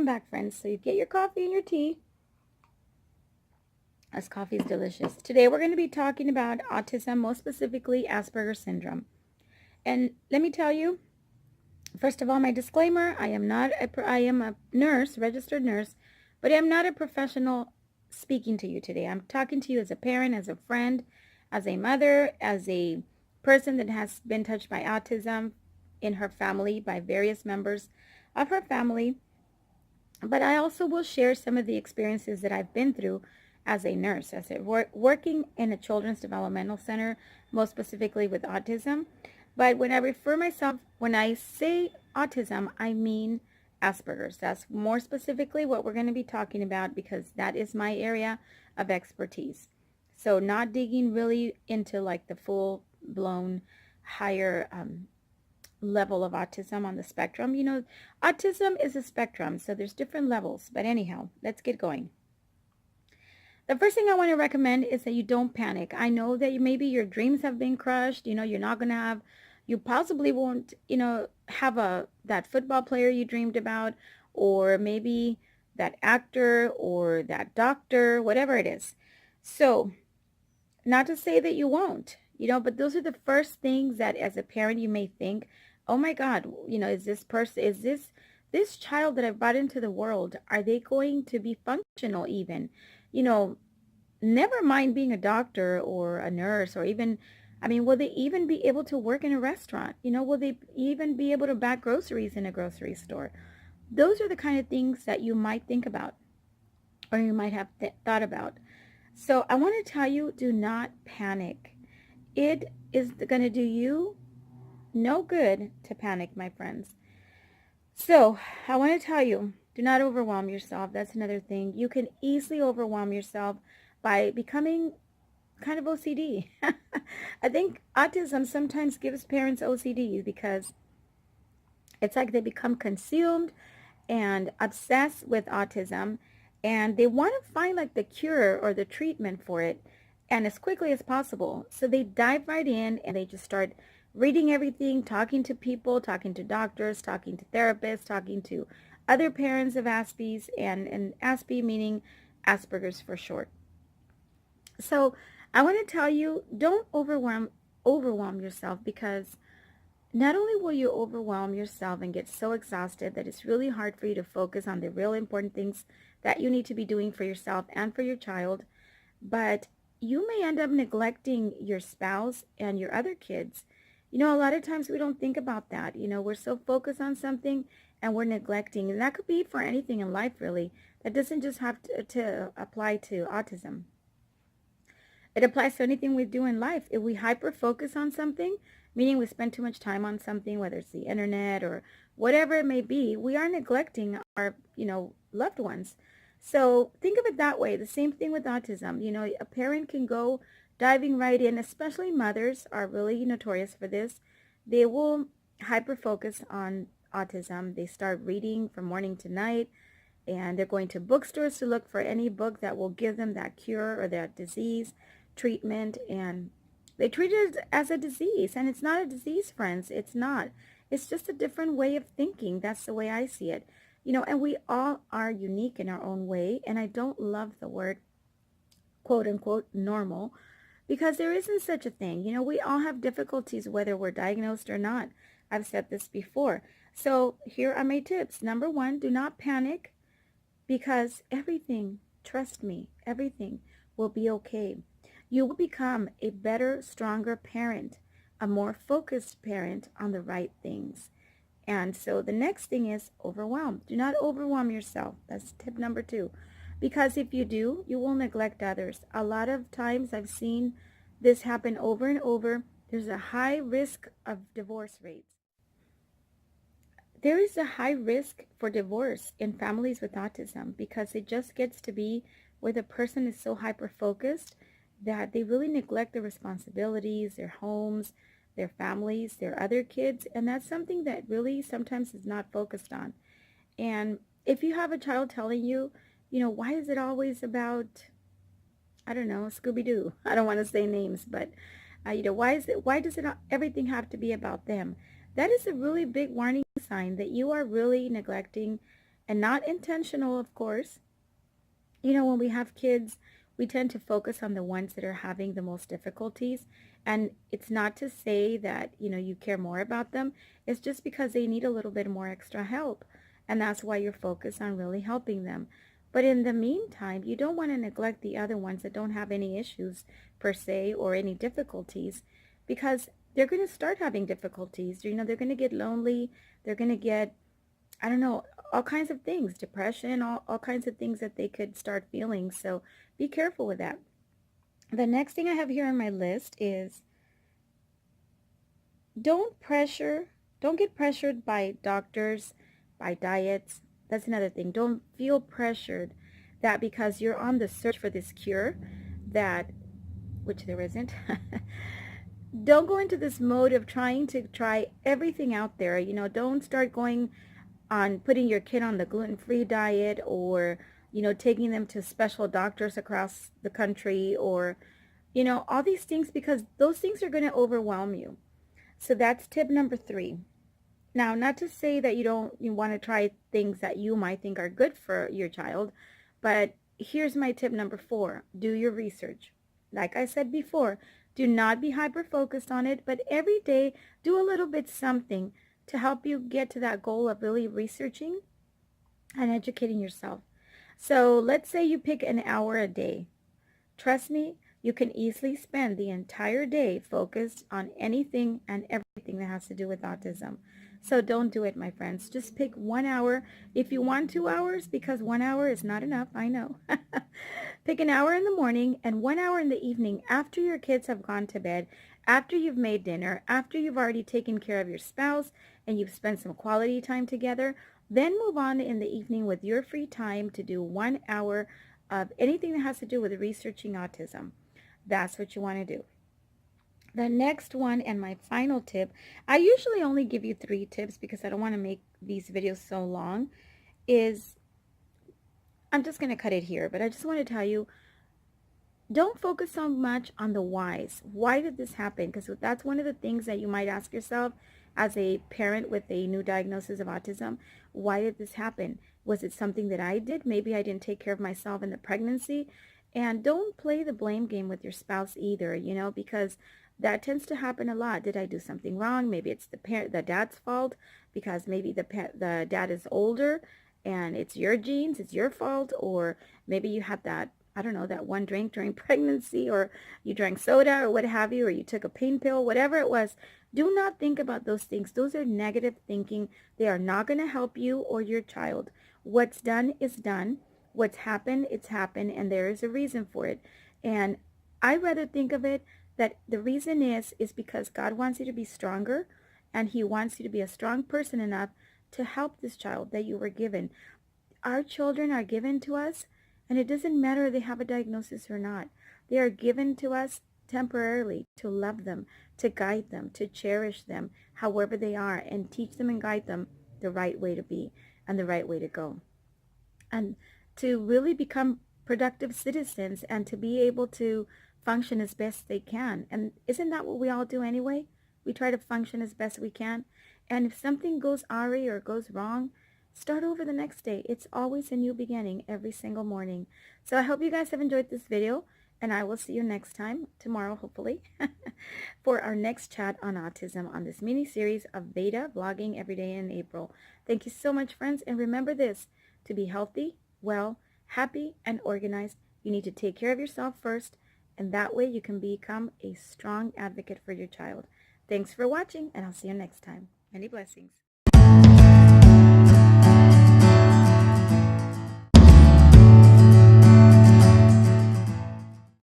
Welcome back, friends. So you get your coffee and your tea. This coffee is delicious. Today we're going to be talking about autism, most specifically Asperger's syndrome. And let me tell you, first of all, my disclaimer, I am a nurse, registered nurse, but I'm not a professional speaking to you today. I'm talking to you as a parent, as a friend, as a mother, as a person that has been touched by autism in her family by various members of her family. But I also will share some of the experiences that I've been through as a nurse, working in a children's developmental center, most specifically with autism. But when I say autism, I mean Asperger's. That's more specifically what we're going to be talking about because that is my area of expertise. So not digging really into like the full-blown higher level of autism on the spectrum. You know, autism is a spectrum, so there's different levels. But anyhow, let's get going. The first thing I want to recommend is that you don't panic. I know that maybe your dreams have been crushed. You know, you're not going to have, you possibly won't, have that football player you dreamed about, or maybe that actor or that doctor, whatever it is. So, not to say that you won't, but those are the first things that as a parent you may think, oh my God, is this child that I brought into the world, are they going to be functional even? Never mind being a doctor or a nurse or even, will they even be able to work in a restaurant? Will they even be able to bag groceries in a grocery store? Those are the kind of things that you might think about or you might have thought about. So I want to tell you, do not panic. It is going to do you no good to panic, my friends. So I want to tell you, do not overwhelm yourself. That's another thing. You can easily overwhelm yourself by becoming kind of OCD. I think autism sometimes gives parents OCD because it's like they become consumed and obsessed with autism, and they want to find like the cure or the treatment for it and as quickly as possible. So they dive right in and they just start reading everything, talking to people, talking to doctors, talking to therapists, talking to other parents of Aspies, and Aspie meaning Asperger's for short. So I want to tell you, don't overwhelm yourself, because not only will you overwhelm yourself and get so exhausted that it's really hard for you to focus on the real important things that you need to be doing for yourself and for your child, but you may end up neglecting your spouse and your other kids. A lot of times we don't think about that. We're so focused on something and we're neglecting. And that could be for anything in life, really. That doesn't just have to apply to autism. It applies to anything we do in life. If we hyper-focus on something, meaning we spend too much time on something, whether it's the internet or whatever it may be, we are neglecting our, loved ones. So think of it that way. The same thing with autism. A parent can go diving right in, especially mothers are really notorious for this. They will hyper-focus on autism. They start reading from morning to night, and they're going to bookstores to look for any book that will give them that cure or that disease treatment, and they treat it as a disease, and it's not a disease, friends. It's not. It's just a different way of thinking. That's the way I see it. And we all are unique in our own way, and I don't love the word quote unquote normal, because there isn't such a thing. We all have difficulties whether we're diagnosed or not. I've said this before. So here are my tips. Number one, do not panic, because everything, trust me, everything will be okay. You will become a better, stronger parent, a more focused parent on the right things. And so the next thing is overwhelm. Do not overwhelm yourself. That's tip number two. Because if you do, you will neglect others. A lot of times I've seen this happen over and over. There's a high risk of divorce rates. There is a high risk for divorce in families with autism, because it just gets to be where the person is so hyper-focused that they really neglect their responsibilities, their homes, their families, their other kids, and that's something that really sometimes is not focused on. And if you have a child telling you, why is it always about, I don't know, Scooby-Doo? I don't want to say names, but why does everything have to be about them? That is a really big warning sign that you are really neglecting and not intentional, of course. You know, when we have kids, we tend to focus on the ones that are having the most difficulties. And it's not to say that, you care more about them. It's just because they need a little bit more extra help. And that's why you're focused on really helping them. But in the meantime, you don't want to neglect the other ones that don't have any issues per se or any difficulties, because they're going to start having difficulties. They're going to get lonely. They're going to get, I don't know, all kinds of things, depression, all kinds of things that they could start feeling. So be careful with that. The next thing I have here on my list is don't get pressured by doctors, by diets. That's another thing. Don't feel pressured that because you're on the search for this cure, which there isn't, don't go into this mode of trying to try everything out there. Don't start going on putting your kid on the gluten-free diet, or taking them to special doctors across the country, or all these things, because those things are going to overwhelm you. So that's tip number 3. Now, not to say that you want to try things that you might think are good for your child, but here's my tip number 4. Do your research. Like I said before, do not be hyper-focused on it, but every day do a little bit something to help you get to that goal of really researching and educating yourself. So let's say you pick an hour a day. Trust me, you can easily spend the entire day focused on anything and everything that has to do with autism. So don't do it, my friends. Just pick 1 hour. If you want 2 hours, because 1 hour is not enough, I know. Pick an hour in the morning and 1 hour in the evening after your kids have gone to bed, after you've made dinner, after you've already taken care of your spouse and you've spent some quality time together. Then move on in the evening with your free time to do 1 hour of anything that has to do with researching autism. That's what you want to do. The next one, and my final tip, I usually only give you 3 tips because I don't want to make these videos so long, is I'm just going to cut it here, but I just want to tell you, don't focus so much on the whys. Why did this happen? Because that's one of the things that you might ask yourself as a parent with a new diagnosis of autism. Why did this happen? Was it something that I did? Maybe I didn't take care of myself in the pregnancy. And don't play the blame game with your spouse either, because that tends to happen a lot. Did I do something wrong? Maybe it's the dad's fault, because maybe the dad is older and it's your genes, it's your fault. Or maybe you had that, I don't know, that one drink during pregnancy, or you drank soda or what have you, or you took a pain pill, whatever it was. Do not think about those things. Those are negative thinking. They are not going to help you or your child. What's done is done. What's happened, it's happened, and there is a reason for it. And I rather think of it that the reason is because God wants you to be stronger, and he wants you to be a strong person enough to help this child that you were given. Our children are given to us, and it doesn't matter if they have a diagnosis or not. They are given to us temporarily to love them, to guide them, to cherish them, however they are, and teach them and guide them the right way to be and the right way to go. And to really become productive citizens and to be able to function as best they can. And isn't that what we all do anyway? We try to function as best we can. And if something goes awry or goes wrong, start over the next day. It's always a new beginning every single morning. So I hope you guys have enjoyed this video, and I will see you next time, tomorrow hopefully, for our next chat on autism on this mini series of beta vlogging every day in April. Thank you so much, friends, and remember this: to be healthy, well, happy, and organized, you need to take care of yourself first, and that way you can become a strong advocate for your child. Thanks for watching, and I'll see you next time. Many blessings.